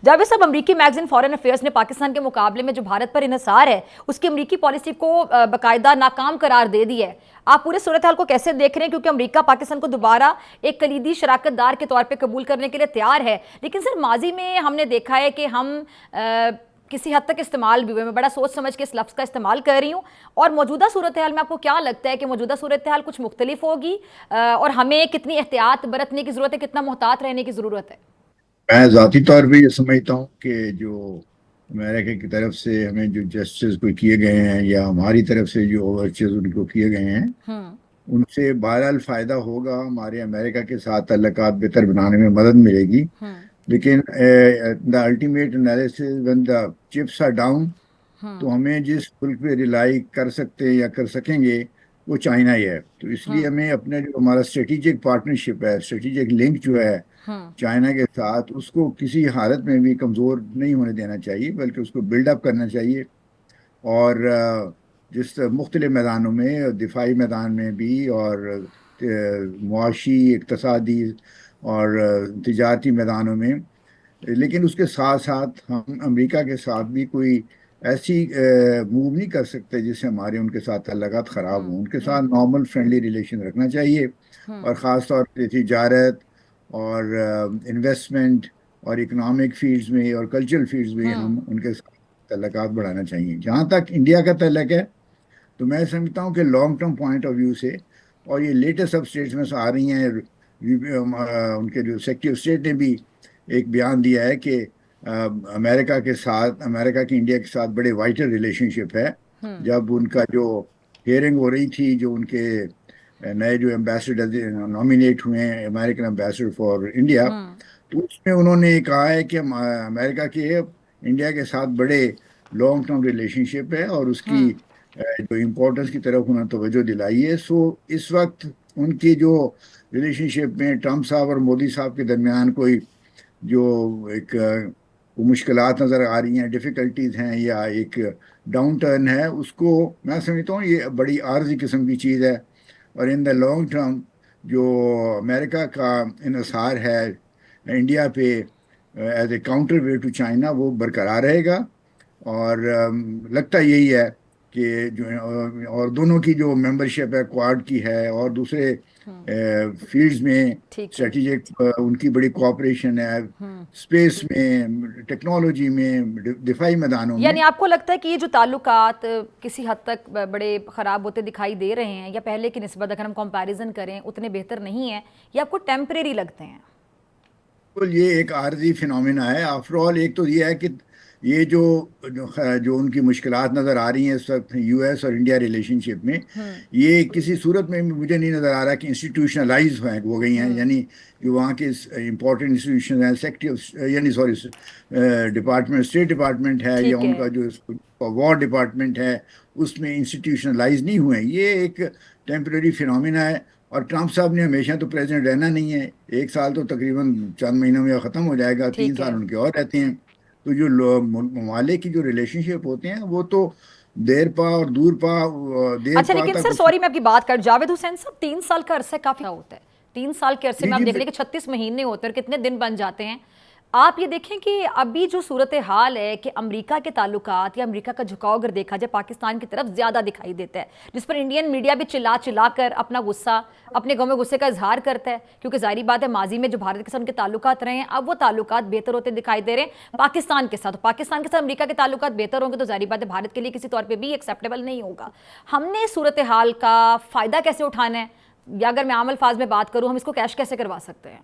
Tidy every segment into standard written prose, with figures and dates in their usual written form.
جاوید صاحب، امریکی magazine foreign affairs نے پاکستان کے مقابلے میں جو بھارت پر انحصار ہے اس کی امریکی پالیسی کو باقاعدہ ناکام قرار دے دی ہے. آپ پورے صورتحال کو کیسے دیکھ رہے ہیں؟ کیونکہ امریکہ پاکستان کو دوبارہ ایک کلیدی شراکت دار کے طور پہ قبول کرنے کے لیے تیار ہے، لیکن سر ماضی میں ہم نے دیکھا ہے کہ ہم کسی حد تک استعمال بھی ہوئے. میں بڑا سوچ سمجھ کے اس لفظ کا استعمال کر رہی ہوں. اور موجودہ صورتحال میں آپ کو کیا لگتا ہے کہ موجودہ صورتحال کچھ مختلف ہوگی اور ہمیں کتنی احتیاط برتنے کی ضرورت ہے، کتنا محتاط رہنے کی ضرورت ہے؟ میں ذاتی طور پہ یہ سمجھتا ہوں کہ جو امریکہ کی طرف سے ہمیں جو جسٹس کو کیے گئے ہیں یا ہماری طرف سے جو اوورچز ان کو کیے گئے ہیں ان سے بہرحال فائدہ ہوگا. ہمارے امریکہ کے ساتھ تعلقات بہتر بنانے میں مدد ملے گی. لیکن the ultimate analysis when the chips are down, تو ہمیں جس ملک پہ ریلائی کر سکتے یا کر سکیں گے وہ چائنا ہی ہے. تو اس لیے ہمیں اپنے جو ہمارا اسٹریٹجک پارٹنرشپ ہے، اسٹریٹجک لنک جو ہے چائنا کے ساتھ، اس کو کسی حالت میں بھی کمزور نہیں ہونے دینا چاہیے، بلکہ اس کو بلڈ اپ کرنا چاہیے. اور جس مختلف میدانوں میں، دفاعی میدان میں بھی اور معاشی، اقتصادی اور تجارتی میدانوں میں. لیکن اس کے ساتھ ساتھ ہم امریکہ کے ساتھ بھی کوئی ایسی موو نہیں کر سکتے جس سے ہمارے ان کے ساتھ تعلقات خراب ہوں. ان کے ساتھ نارمل فرینڈلی ریلیشن رکھنا چاہیے، اور خاص طور پہ تجارت اور انویسٹمنٹ اور اکنامک فیلڈز میں اور کلچرل فیلڈز میں ہم ان کے ساتھ تعلقات بڑھانا چاہیے. جہاں تک انڈیا کا تعلق ہے تو میں سمجھتا ہوں کہ long term point of view سے، اور یہ لیٹسٹ اب اسٹیٹس میں سے آ رہی ہیں، ان کے جو سیکریٹری آف اسٹیٹ نے بھی ایک بیان دیا ہے کہ امریکہ کے ساتھ، امریکہ کی انڈیا کے ساتھ بڑے وائٹل ریلیشن شپ ہے. جب ان کا جو ہیئرنگ ہو رہی تھی، جو ان کے نئے جو ایمبیسڈر نامینیٹ ہوئے ہیں، امریکن ایمبیسڈر فار انڈیا، تو اس میں انہوں نے کہا ہے کہ امریکہ کے انڈیا کے ساتھ بڑے لانگ ٹرم ریلیشن شپ ہے، اور اس کی جو امپورٹنس کی طرف انہوں نے توجہ دلائی ہے. سو اس وقت ان کی جو ریلیشن شپ میں ٹرمپ صاحب اور مودی صاحب کے درمیان کوئی جو ایک مشکلات نظر آ رہی ہیں، ڈیفیکلٹیز ہیں یا ایک ڈاؤن ٹرن ہے، اس کو میں سمجھتا ہوں یہ بڑی عارضی قسم کی چیز ہے. اور ان دا لانگ ٹرم جو امریکہ کا انحصار ہے انڈیا پہ as a counter weight to China, وہ برقرار رہے گا. اور لگتا یہی ہے کہ جو اور دونوں کی جو ممبرشپ ہے کوارڈ کی ہے، اور دوسرے فیلڈز میں اسٹریٹجک ان کی بڑی کوآپریشن ہے، اسپیس میں، ٹیکنالوجی میں، دفاعی میدانوں میں. یعنی آپ کو لگتا ہے کہ یہ جو تعلقات کسی حد تک بڑے خراب ہوتے دکھائی دے رہے ہیں، یا پہلے کی نسبت اگر ہم کمپیریزن کریں اتنے بہتر نہیں ہیں، یا آپ کو ٹیمپریری لگتے ہیں؟ یہ ایک عارضی فینومینا ہے. آفٹر آل ایک تو یہ ہے کہ یہ جو ان کی مشکلات نظر آ رہی ہیں اس وقت یو ایس اور انڈیا ریلیشن شپ میں، یہ کسی صورت میں مجھے نہیں نظر آ رہا کہ انسٹیٹیوشنلائز ہو گئی ہیں. یعنی جو وہاں کے امپورٹنٹ انسٹیٹیوشن ہیں، سیکٹری یعنی ڈپارٹمنٹ، اسٹیٹ ڈپارٹمنٹ ہے، یا ان کا جو وار ڈپارٹمنٹ ہے، اس میں انسٹیٹیوشنلائز نہیں ہوئے ہیں. یہ ایک ٹیمپریری فینومینا ہے. اور ٹرمپ صاحب نے ہمیشہ تو پریزیڈنٹ رہنا نہیں ہے، 1 سال تو تقریباً چند مہینوں میں ختم ہو جائے گا، 3 سال ان کے اور رہتے ہیں. تو جو ممالک کی جو ریلیشن شپ ہوتے ہیں وہ تو دیر پا اور دور پا، دیر اچھا پا لیکن تک سر سوری میں آپ کی بات کر، جاوید حسین صاحب 3 سال کا عرصہ کافی ہوتا ہے. 3 سال کے عرصے میں آپ دیکھ لیں کہ 36 مہینے ہوتے ہیں اور کتنے دن بن جاتے ہیں. آپ یہ دیکھیں کہ ابھی جو صورتحال ہے کہ امریکہ کے تعلقات یا امریکہ کا جھکاؤ اگر دیکھا جائے پاکستان کی طرف زیادہ دکھائی دیتا ہے، جس پر انڈین میڈیا بھی چلا چلا کر اپنا غصہ، اپنے گاؤں میں غصے کا اظہار کرتا ہے. کیونکہ ظاہری بات ہے ماضی میں جو بھارت کے ساتھ ان کے تعلقات رہے ہیں، اب وہ تعلقات بہتر ہوتے دکھائی دے رہے ہیں پاکستان کے ساتھ. پاکستان کے ساتھ امریکہ کے تعلقات بہتر ہوں گے تو ظاہری بات ہے بھارت کے لیے کسی طور پہ بھی ایکسیپٹیبل نہیں ہوگا. ہم نے صورتحال کا فائدہ کیسے اٹھانا ہے، یا اگر میں عام الفاظ میں بات کروں، ہم اس کو کیش کیسے کروا سکتے ہیں؟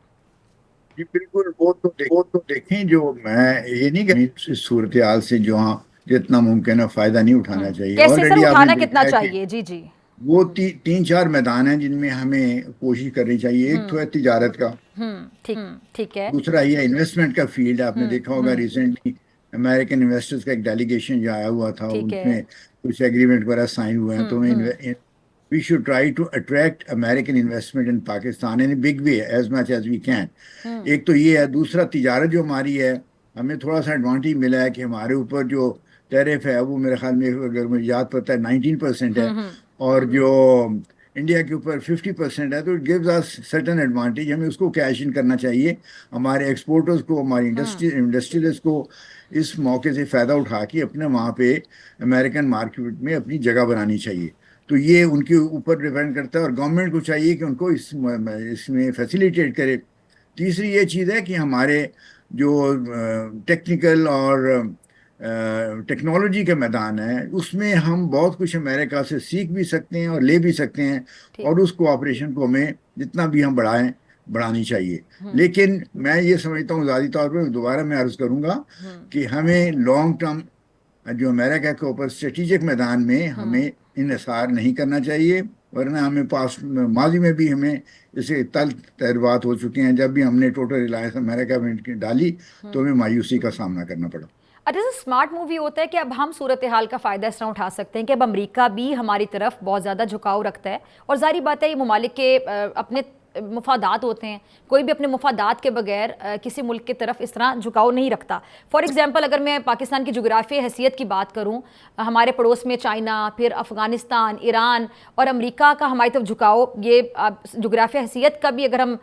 جی بالکل، وہ تو دیکھیں، جو میں یہ نہیں کہ اس صورتحال سے جو جتنا ممکن ہے فائدہ نہیں اٹھانا چاہیے. کیسے سر آلریڈی آپ نے اٹھانا کتنا دیکھا ہے کہ چاہیے؟ جی جی وہ 3-4 میدان ہیں جن میں ہمیں کوشش کرنی چاہیے. ایک تو ہے تجارت کا، ٹھیک ہے. دوسرا یہ انویسٹمنٹ کا فیلڈ ہے. آپ نے دیکھا ہوگا ریسنٹلی امریکن انویسٹرز کا ایک ڈیلیگیشن جو آیا ہوا تھا، ٹھیک اس ہے. میں کچھ ایگریمنٹ وغیرہ سائن ہوئے ہیں. تو we should try to attract American investment in Pakistan in a big way as much as we can. ایک تو یہ ہے. دوسرا تجارت جو ہماری ہے، ہمیں تھوڑا سا ایڈوانٹیج ملا ہے کہ ہمارے اوپر جو ٹیرف ہے وہ میرے خیال میں اگر مجھے یاد پڑتا ہے 19% ہے. اور جو انڈیا کے اوپر 50% ہے، تو it gives us certain advantage. ہمیں اس کو کیش ان کرنا چاہیے. ہمارے ایکسپورٹرز کو، ہماری انڈسٹریلسٹ کو اس موقع سے فائدہ اٹھا کے اپنے وہاں پہ امریکن مارکیٹ میں اپنی جگہ بنانی چاہیے. تو یہ ان کے اوپر ڈیپینڈ کرتا ہے، اور گورنمنٹ کو چاہیے کہ ان کو اس میں فیسیلیٹیٹ کرے. تیسری یہ چیز ہے کہ ہمارے جو ٹیکنیکل اور ٹیکنالوجی کے میدان ہے، اس میں ہم بہت کچھ امریکہ سے سیکھ بھی سکتے ہیں اور لے بھی سکتے ہیں، ٹھیک. اور اس کوآپریشن کو ہمیں جتنا بھی ہم بڑھانی چاہیے. لیکن میں یہ سمجھتا ہوں ذاتی طور پہ، دوبارہ میں عرض کروں گا کہ ہمیں لانگ ٹرم جو امریکہ کے اوپر اسٹریٹجک میدان میں ہمیں انحصار نہیں کرنا چاہیے، ورنہ ہمیں ماضی میں بھی ہمیں اسے تجربات ہو چکے ہیں. جب بھی ہم نے ٹوٹل ریلائنس امریکہ میں ڈالی تو ہمیں مایوسی کا سامنا کرنا پڑا. اچھا سر، اسمارٹ موو یہ ہوتا ہے کہ اب ہم صورتحال کا فائدہ اس طرح اٹھا سکتے ہیں کہ اب امریکہ بھی ہماری طرف بہت زیادہ جھکاؤ رکھتا ہے، اور ظاہری بات ہے یہ ممالک کے اپنے مفادات ہوتے ہیں، کوئی بھی اپنے مفادات کے بغیر کسی ملک کی طرف اس طرح جھکاؤ نہیں رکھتا. فار ایگزامپل اگر میں پاکستان کی جغرافیائی حیثیت کی بات کروں، ہمارے پڑوس میں چائنا، پھر افغانستان، ایران اور امریکہ کا ہماری طرف جھکاؤ، یہ جغرافیائی حیثیت کا بھی اگر ہم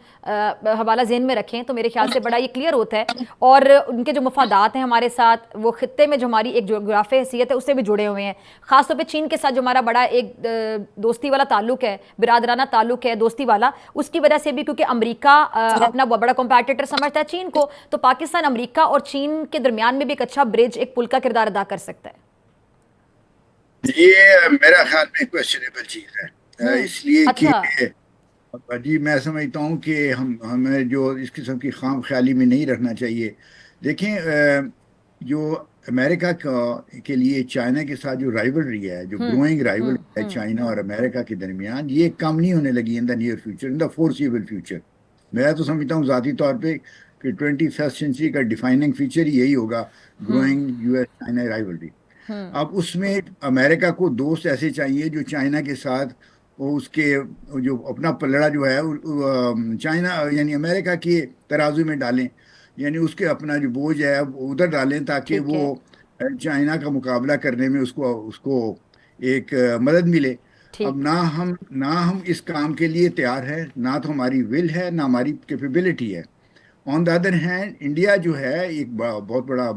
حوالہ ذہن میں رکھیں تو میرے خیال سے بڑا یہ کلیئر ہوتا ہے. اور ان کے جو مفادات ہیں ہمارے ساتھ، وہ خطے میں جو ہماری ایک جغرافیائی حیثیت ہے اس سے بھی جڑے ہوئے ہیں. خاص طور پہ چین کے ساتھ جو ہمارا بڑا ایک دوستی والا تعلق ہے، برادرانہ تعلق ہے دوستی والا، اس کی وجہ سے بھی کیونکہ امریکہ اپنا بڑا کمپیٹیٹر سمجھتا ہے چین کو، تو پاکستان امریکہ اور چین کے درمیان میں بھی ایک اچھا برج، ایک پل کا کردار ادا کر سکتا ہے. یہ میرا خیال میں کویسچنیبل چیز ہے، اس لیے کہ اچھا جی میں سمجھتا ہوں کہ ہمیں جو اس قسم کی خام خیالی میں نہیں رکھنا چاہیے. دیکھیں جو امریکہ کے لیے چائنا کے ساتھ جو رائیولری ہے، جو گروئنگ رائیولری ہے چائنا اور امریکہ کے درمیان، یہ کم نہیں ہونے لگی in the near future, in the foreseeable future. میں تو سمجھتا ہوں ذاتی طور پہ کہ 21st سینچری کا ڈیفائننگ فیچر یہی ہوگا، growing U S China rivalry. اب اس میں امریکہ کو دوست ایسے چاہیے جو چائنا کے ساتھ اس کے جو اپنا پلڑا جو ہے چائنا یعنی امریکہ کے ترازو میں ڈالیں، یعنی اس کے اپنا جو بوجھ ہے ادھر ڈالیں، تاکہ وہ چائنا کا مقابلہ کرنے میں اس کو ایک مدد ملے. اب نہ ہم اس کام کے لیے تیار ہیں، نہ تو ہماری ول ہے، نہ ہماری کیپیبلٹی ہے. آن دا ادر ہینڈ انڈیا جو ہے ایک بہت بڑا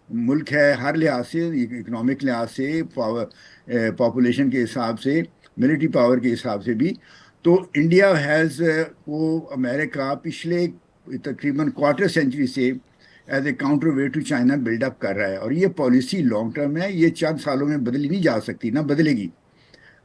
ملک ہے، ہر لحاظ سے، اکنامک لحاظ سے، پاپولیشن کے حساب سے، ملٹری پاور کے حساب سے بھی. تو انڈیا وہ امریکہ پچھلے تقریباً کوارٹر سینچری سے as a counter weight to China build up کر رہا ہے، اور یہ پالیسی لانگ ٹرم ہے، یہ چند سالوں میں بدلی نہیں جا سکتی، نہ بدلے گی.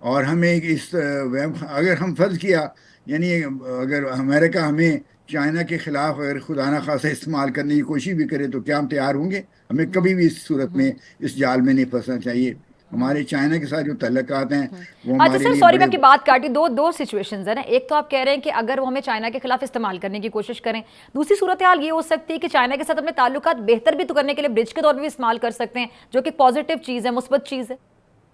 اور ہمیں اگر ہم فرض کیا، یعنی اگر امریکہ ہمیں چائنا کے خلاف اگر خدا نہ خواستہ استعمال کرنے کی کوشش بھی کرے تو کیا ہم تیار ہوں گے؟ ہمیں کبھی بھی اس صورت میں اس جال میں نہیں پھنسنا چاہیے. ہمارے چائنا کے ساتھ جو تعلقات ہیں وہ اچھا ہمارے سر، لیے سوری میں بڑے آپ کی بات کاٹی. دو سچویشنز ہیں نا. ایک تو آپ کہہ رہے ہیں کہ اگر وہ ہمیں چائنا کے خلاف استعمال کرنے کی کوشش کریں، دوسری صورتحال یہ ہو سکتی ہے کہ چائنا کے ساتھ اپنے تعلقات بہتر بھی تو کرنے کے لیے برج کے طور پہ بھی استعمال کر سکتے ہیں، جو کہ پازیٹیو چیز ہے، مثبت چیز ہے.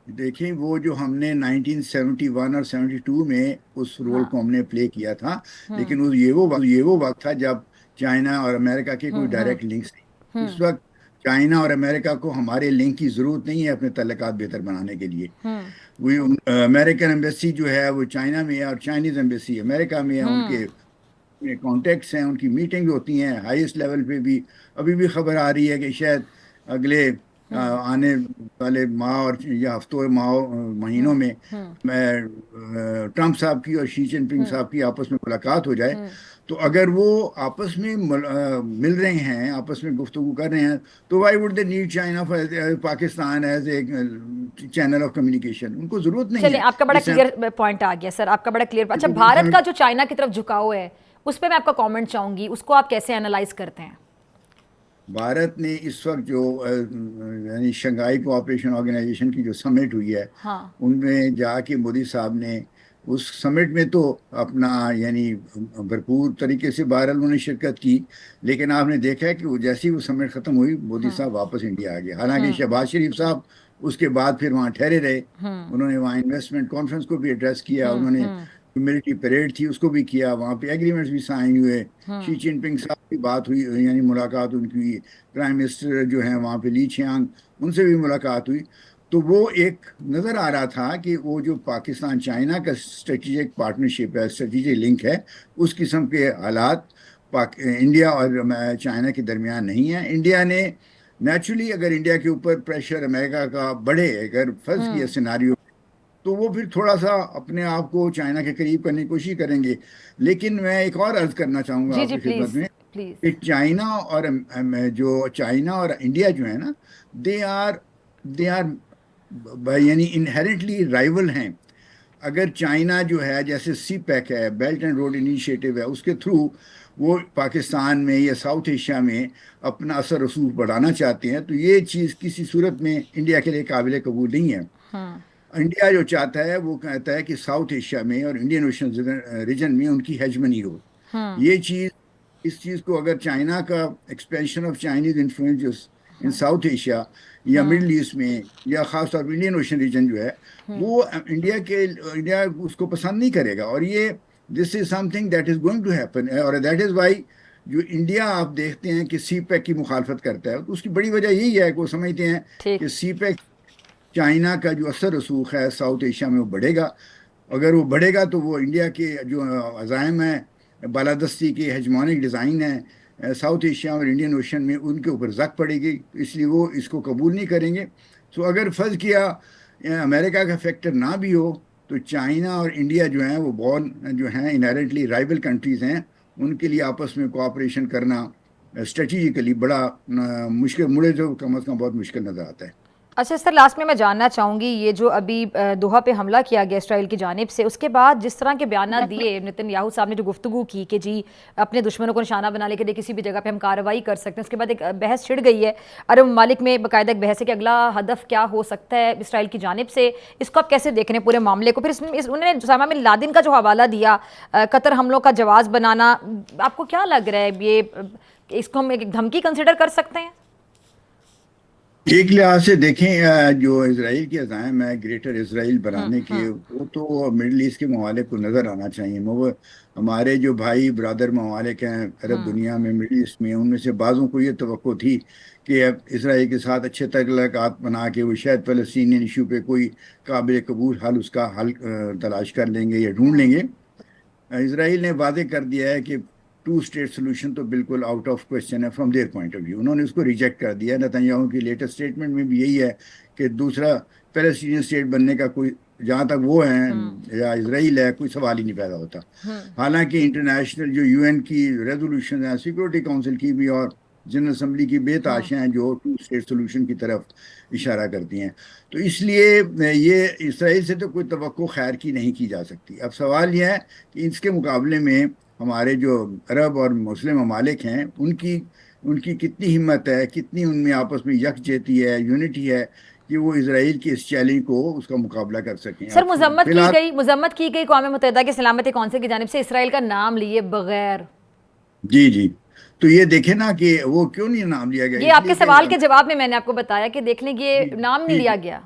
دیکھیں وہ جو ہم نے 1971 اور 72 میں اس رول کو ہم نے پلے کیا تھا، لیکن یہ وہ وقت تھا جب چائنا اور امریکہ کے کوئی ڈائریکٹ لنکس نہیں. اس وقت چائنا اور امریکہ کو ہمارے لنک کی ضرورت نہیں ہے اپنے تعلقات بہتر بنانے کے لیے. امریکن ایمبیسی جو ہے وہ چائنا میں ہے، اور چائنیز ایمبیسی امریکہ میں ہے. ان کے کانٹیکٹس ہیں، ان کی میٹنگ ہوتی ہیں ہائیسٹ لیول پہ بھی. ابھی بھی خبر آ رہی ہے کہ شاید اگلے آنے والے ماہ اور یا ہفتوں مہینوں میں ٹرمپ صاحب کی اور شی جن پنگ صاحب کی آپس میں ملاقات ہو جائے. تو اگر وہ آپس میں مل رہے ہیں، آپس میں گفتگو کر رہے ہیں، تو why would they need China Pakistan as a channel of communication? ان کو ضرورت نہیں ہے. چلیں، آپ کا بڑا کلیئر پوائنٹ آ گیا سر، آپ کا بڑا کلیئر. اچھا، بھارت کا جو چائنا کی طرف جھکاؤ ہے اس پہ میں آپ کا کامنٹ چاہوں گی، اس کو آپ کیسے انالائز کرتے ہیں؟ بھارت نے اس وقت جو یعنی شنگھائی کوآپریشن آرگنائزیشن کی جو سمٹ ہوئی ہے، ان میں جا کے مودی صاحب نے اس سمٹ میں تو اپنا یعنی بھرپور طریقے سے بہرحال انہوں نے شرکت کی. لیکن آپ نے دیکھا ہے کہ جیسی وہ سمٹ ختم ہوئی، مودی صاحب واپس انڈیا آ گئے. حالانکہ شہباز شریف صاحب اس کے بعد پھر وہاں ٹھہرے رہے. انہوں نے وہاں انویسٹمنٹ کانفرنس کو بھی ایڈریس کیا، انہوں نے ملٹری پریڈ تھی اس کو بھی کیا، وہاں پہ ایگریمنٹس بھی سائن ہوئے. شی جن پنگ صاحب کی بات ہوئی، یعنی ملاقات ان کی. پرائم منسٹر جو ہیں وہاں پہ لی چھیانگ، ان سے بھی ملاقات ہوئی. تو وہ ایک نظر آ رہا تھا کہ وہ جو پاکستان چائنا کا اسٹریٹجک پارٹنرشپ ہے، اسٹریٹجک لنک ہے، اس قسم کے حالات انڈیا اور چائنا کے درمیان نہیں ہیں. انڈیا نے نیچرلی، اگر انڈیا کے اوپر پریشر امریکہ کا بڑھے، اگر فرض کیا سیناریو، تو وہ پھر تھوڑا سا اپنے آپ کو چائنا کے قریب کرنے کی کوشش کریں گے. لیکن میں ایک اور عرض کرنا چاہوں گا جی آپ جی کی خدمت پلیز میں پلیز. کہ چائنا اور انڈیا جو ہے نا، دے آر یعنی انہیرنٹلی رائول ہیں. اگر چائنا جو ہے، جیسے سی پیک ہے، بیلٹ اینڈ روڈ انیشیٹو ہے، اس کے تھرو وہ پاکستان میں یا ساؤتھ ایشیا میں اپنا اثر رسوخ بڑھانا چاہتے ہیں، تو یہ چیز کسی صورت میں انڈیا کے لیے قابل قبول نہیں ہے. انڈیا جو چاہتا ہے، وہ کہتا ہے کہ ساؤتھ ایشیا میں اور انڈین اوشن ریجن میں ان کی ہیجمنی ہو. یہ چیز، اس چیز کو اگر چائنا کا expansion of Chinese influence in South Asia یا مڈل ایسٹ میں، یا خاص طور پر انڈین اوشن ریجن جو ہے، وہ انڈیا اس کو پسند نہیں کرے گا. اور یہ this is something that is going to happen. اور دیٹ از وائی جو انڈیا آپ دیکھتے ہیں کہ سی پیک کی مخالفت کرتا ہے، تو اس کی بڑی وجہ یہی ہے کہ وہ سمجھتے ہیں ٹھیک. کہ سی پیک چائنا کا جو اثر رسوخ ہے ساؤتھ ایشیا میں، وہ بڑھے گا. اگر وہ بڑھے گا تو وہ انڈیا کے جو عزائم ہیں، بالادستی کے ہیجمونک ڈیزائن ہیں ساؤتھ ایشیا اور انڈین اوشن میں، ان کے اوپر زک پڑے گی. اس لیے وہ اس کو قبول نہیں کریں گے. تو اگر فرض کیا امریکہ کا فیکٹر نہ بھی ہو، تو چائنا اور انڈیا جو ہیں وہ جو ہیں انہیرنٹلی رائول کنٹریز ہیں. ان کے لیے آپس میں کوآپریشن کرنا اسٹریٹجیکلی بڑا مشکل، مڑے جو کم از کم بہت مشکل نظر آتا ہے. اچھا سر، لاسٹ میں جاننا چاہوں گی، یہ جو ابھی دوحہ پہ حملہ کیا گیا اسرائیل کی جانب سے، اس کے بعد جس طرح کے بیانات دیے نتن یاہو صاحب نے، جو گفتگو کی کہ جی اپنے دشمنوں کو نشانہ بنا لے کے کسی بھی جگہ پہ ہم کارروائی کر سکتے ہیں، اس کے بعد ایک بحث چھڑ گئی ہے عرب ممالک میں، باقاعدہ ایک بحث ہے کہ اگلا ہدف کیا ہو سکتا ہے اسرائیل کی جانب سے. اس کو آپ کیسے دیکھ رہے ہیں پورے معاملے کو؟ پھر انہوں نے اسامہ بن لادن کا جو حوالہ دیا، قطر حملوں کا جواز بنانا، آپ کو کیا لگ رہا ہے یہ اس کو ہم ایک دھمکی کنسیڈر کر سکتے ہیں؟ ایک لحاظ سے دیکھیں، جو اسرائیل کے عزائم ہے گریٹر اسرائیل بنانے کے، وہ تو مڈل ایسٹ کے ممالک کو نظر آنا چاہیے. وہ ہمارے جو بھائی برادر ممالک ہیں عرب دنیا میں، مڈل ایسٹ میں، ان میں سے بعضوں کو یہ توقع تھی کہ اسرائیل کے ساتھ اچھے تعلقات بنا کے وہ شاید فلسطینین ایشو پہ کوئی قابل قبول حل، اس کا حل تلاش کر لیں گے یا ڈھونڈ لیں گے. اسرائیل نے واضح کر دیا ہے کہ ٹو اسٹیٹ سولوشن تو بالکل آؤٹ آف کوشچن ہے from their point of view. انہوں نے اس کو ریجیکٹ کر دیا. نتن یاہو کی لیٹسٹ اسٹیٹمنٹ میں بھی یہی ہے کہ دوسرا پیلسٹینین اسٹیٹ بننے کا کوئی، جہاں تک وہ ہیں یا اسرائیل ہے، کوئی سوال ہی نہیں پیدا ہوتا. حالانکہ انٹرنیشنل جو یو این کی ریزولوشن ہیں، سیکورٹی کونسل کی بھی اور جنرل اسمبلی کی بے تحاشا ہیں جو ٹو اسٹیٹ سولوشن کی طرف اشارہ کرتی ہیں. تو اس لیے یہ اسرائیل سے تو کوئی توقع خیر کی نہیں کی جا سکتی. اب سوال یہ ہے کہ اس کے مقابلے میں ہمارے جو عرب اور مسلم ممالک ہیں، ان کی کتنی ہمت ہے، کتنی ان میں آپس میں یکجہتی ہے، یونٹی ہے کہ وہ اسرائیل کے اس چیلنج کو، اس کا مقابلہ کر سکیں. سر مذمت کی گئی اقوام متحدہ کے سلامتی کونسل کی جانب سے اسرائیل کا نام لیے بغیر. جی تو یہ دیکھیں نا کہ وہ کیوں نہیں نام لیا گیا. یہ آپ کے سوال کے جواب میں نے آپ کو بتایا کہ دیکھ لیں یہ نام نہیں لیا گیا.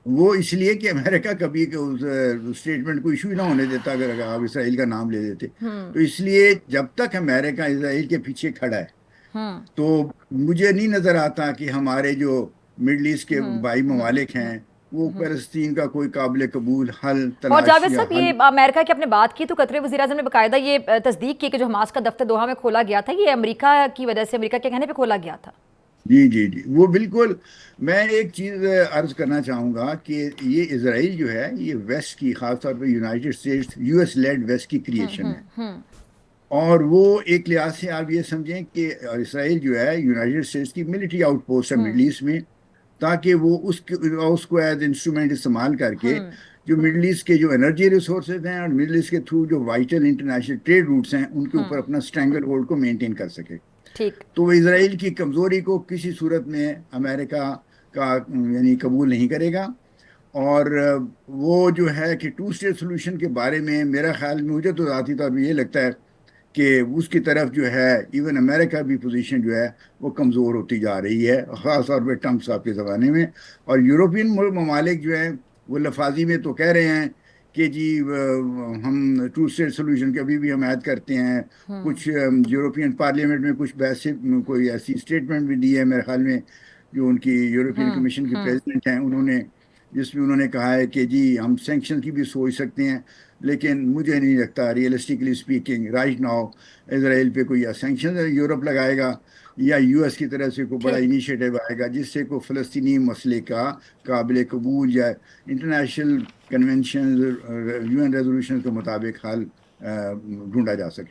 وہ اس لیے کہ امریکہ کبھی اس اسٹیٹمنٹ کو ایشو نہ ہونے دیتا اگر آپ اسرائیل کا نام لے دیتے. تو اس لیے جب تک امریکہ اسرائیل کے پیچھے کھڑا ہے، تو مجھے نہیں نظر آتا کہ ہمارے جو مڈل ایسٹ کے بھائی ممالک ہیں وہ فلسطین کا کوئی قابل قبول حل تلاش. اور جاوید صاحب، یہ امریکہ کی اپنے بات کی تو قطر وزیر اعظم نے باقاعدہ یہ تصدیق کی کہ جو حماس کا دفتر دوحہ میں کھولا گیا تھا، یہ امریکہ کی وجہ سے، امریکہ کے کہنے پہ کھولا گیا تھا. جی وہ بالکل. میں ایک چیز عرض کرنا چاہوں گا کہ یہ اسرائیل جو ہے، یہ ویسٹ کی، خاص طور پہ یونائٹڈ اسٹیٹس، یو ایس لیڈ ویسٹ کی کریشن ہے. اور وہ ایک لحاظ سے آپ یہ سمجھیں کہ اسرائیل جو ہے یونائٹڈ اسٹیٹس کی ملٹری آؤٹ پوسٹ ہے مڈل ایسٹ میں، تاکہ وہ اس کو ایز انسٹرومنٹ استعمال کر کے جو مڈل ایسٹ کے جو انرجی ریسورسز ہیں اور مڈل ایسٹ کے تھرو جو وائٹل انٹرنیشنل ٹریڈ روٹس ہیں، ان کے اوپر اپنا اسٹرینگل ہولڈ کو مینٹین کر سکے. تو وہ اسرائیل کی کمزوری کو کسی صورت میں امریکہ کا یعنی قبول نہیں کرے گا. اور وہ جو ہے کہ ٹو اسٹیٹ سولوشن کے بارے میں میرا خیال، مجھے تو ذاتی طور پہ یہ لگتا ہے کہ اس کی طرف جو ہے ایون امریکہ بھی پوزیشن جو ہے وہ کمزور ہوتی جا رہی ہے، خاص طور پہ ٹرمپ صاحب کے زمانے میں. اور یورپین ممالک جو ہیں وہ لفاظی میں تو کہہ رہے ہیں کہ جی ہم ٹو اسٹیٹ سولوشن کی ابھی بھی حمایت کرتے ہیں. کچھ یورپین پارلیمنٹ میں کچھ کوئی ایسی اسٹیٹمنٹ بھی دی ہے میرے خیال میں جو ان کی یورپین کمیشن کے پریزیڈنٹ ہیں، انہوں نے، جس میں انہوں نے کہا ہے کہ جی ہم سینکشن کی بھی سوچ سکتے ہیں، لیکن مجھے نہیں لگتا ریئلسٹکلی اسپیکنگ رائٹ ناؤ اسرائیل پہ کوئی یا سینکشن یورپ لگائے گا یا یو ایس کی طرف سے کوئی بڑا انیشیٹو آئے گا جس سے کوئی فلسطینی مسئلے کا قابل قبول یا انٹرنیشنل کنونشن، UN ریزولوشن کے مطابق حل ڈھونڈا جا سکے۔